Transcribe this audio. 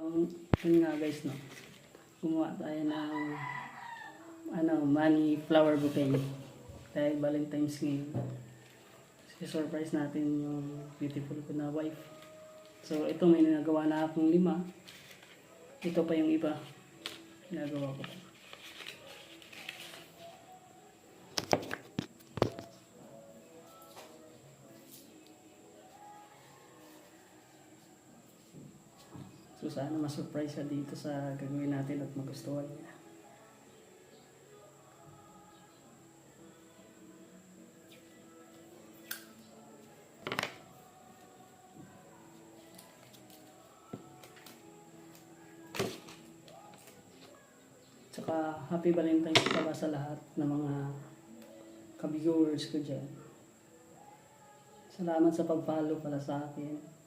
Yun nga guys, no, gumawa tayo ng money flower bouquet dahil Valentine's ngayon. Surprise natin yung beautiful ko na wife. So ito, may nagawa na akong 5. Ito pa yung iba ginagawa ko. So sana ma-surprise siya dito sa gagawin natin at magustuhan niya. Tsaka happy Valentine's pala sa lahat ng mga ka-viewers ko dyan. Salamat sa pag-follow pala sa akin.